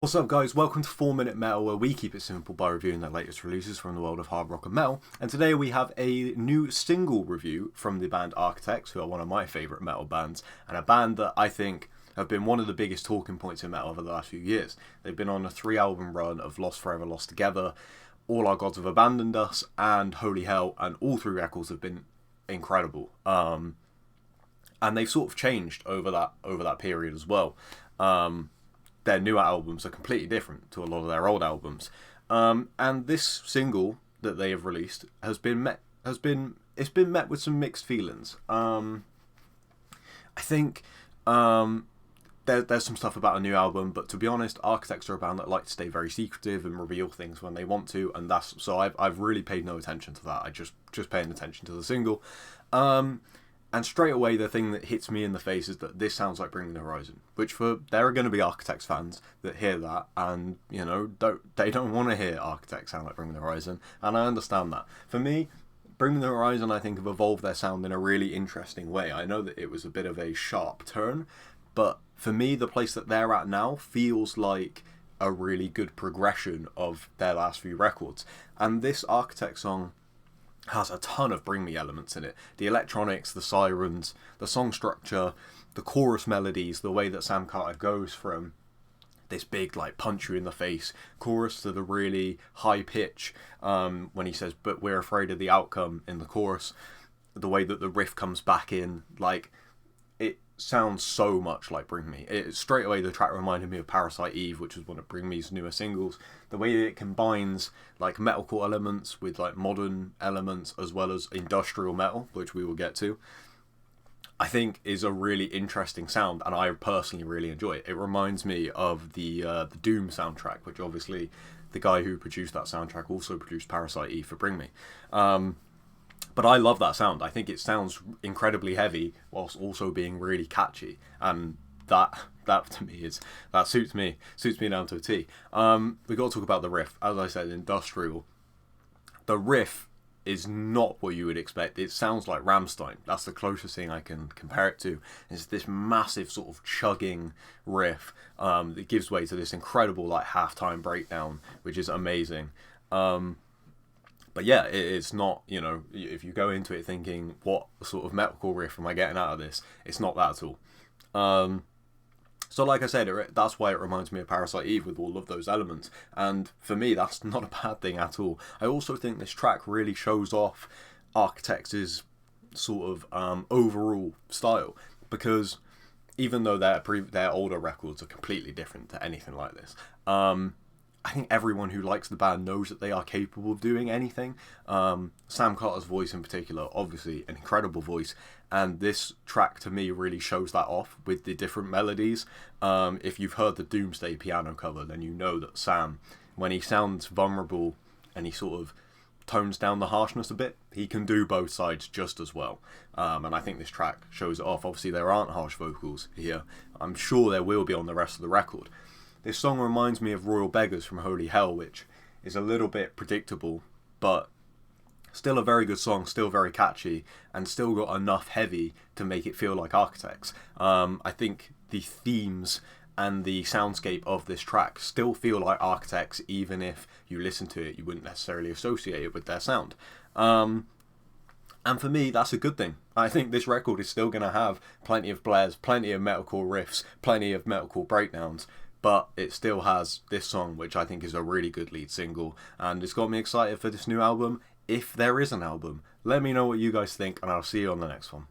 What's up guys, welcome to 4 Minute Metal, where we keep it simple by reviewing the latest releases from the world of hard rock and metal. And today we have a new single review from the band Architects, who are one of my favourite metal bands, and a band that I think have been one of the biggest talking points in metal over the last few years. They've been on a 3 album run of Lost Forever, Lost Together, All Our Gods Have Abandoned Us, and Holy Hell, and all 3 records have been incredible. And they've sort of changed over that period as well. Their newer albums are completely different to a lot of their old albums, and this single that they have released has been met with some mixed feelings. I think there's some stuff about a new album, but to be honest, Architects are a band that like to stay very secretive and reveal things when they want to, and I've really paid no attention to that. I just paying attention to the single. And straight away, the thing that hits me in the face is that this sounds like Bring Me the Horizon. There are going to be Architects fans that hear that, and they don't want to hear Architects sound like Bring Me the Horizon, and I understand that. For me, Bring Me the Horizon, I think, have evolved their sound in a really interesting way. I know that it was a bit of a sharp turn, but for me, the place that they're at now feels like a really good progression of their last few records. And this Architect song has a ton of Bring Me elements in it. The electronics, the sirens, the song structure, the chorus melodies, the way that Sam Carter goes from this big, like, punch you in the face chorus to the really high pitch when he says, "But we're afraid of the outcome" in the chorus. The way that the riff comes back in, like, it sounds so much like Bring Me. Straight away, the track reminded me of Parasite Eve, which was one of Bring Me's newer singles. The way that it combines, like, metalcore elements with, like, modern elements, as well as industrial metal, which we will get to, I think is a really interesting sound, and I personally really enjoy it. It reminds me of the Doom soundtrack, which obviously the guy who produced that soundtrack also produced Parasite Eve for Bring Me. But I love that sound. I think it sounds incredibly heavy whilst also being really catchy, and that to me suits me down to a T. We got to talk about the riff. As I said, industrial. The riff is not what you would expect. It sounds like Rammstein. That's the closest thing I can compare it to. It's this massive sort of chugging riff that gives way to this incredible, like, halftime breakdown, which is amazing. But yeah, it's not, if you go into it thinking, what sort of metalcore riff am I getting out of this? It's not that at all. So like I said, that's why it reminds me of Parasite Eve with all of those elements. And for me, that's not a bad thing at all. I also think this track really shows off Architects' sort of overall style. Because even though their older records are completely different to anything like this, I think everyone who likes the band knows that they are capable of doing anything. Sam Carter's voice in particular, obviously an incredible voice, and this track to me really shows that off with the different melodies. If you've heard the Doomsday piano cover, then you know that Sam, when he sounds vulnerable and he sort of tones down the harshness a bit, he can do both sides just as well. And I think this track shows it off. Obviously there aren't harsh vocals here. I'm sure there will be on the rest of the record. This song reminds me of Royal Beggars from Holy Hell, which is a little bit predictable, but still a very good song, still very catchy, and still got enough heavy to make it feel like Architects. I think the themes and the soundscape of this track still feel like Architects, even if you listen to it, you wouldn't necessarily associate it with their sound. And for me, that's a good thing. I think this record is still going to have plenty of blares, plenty of metalcore riffs, plenty of metalcore breakdowns, but it still has this song, which I think is a really good lead single, and it's got me excited for this new album. If there is an album, let me know what you guys think, and I'll see you on the next one.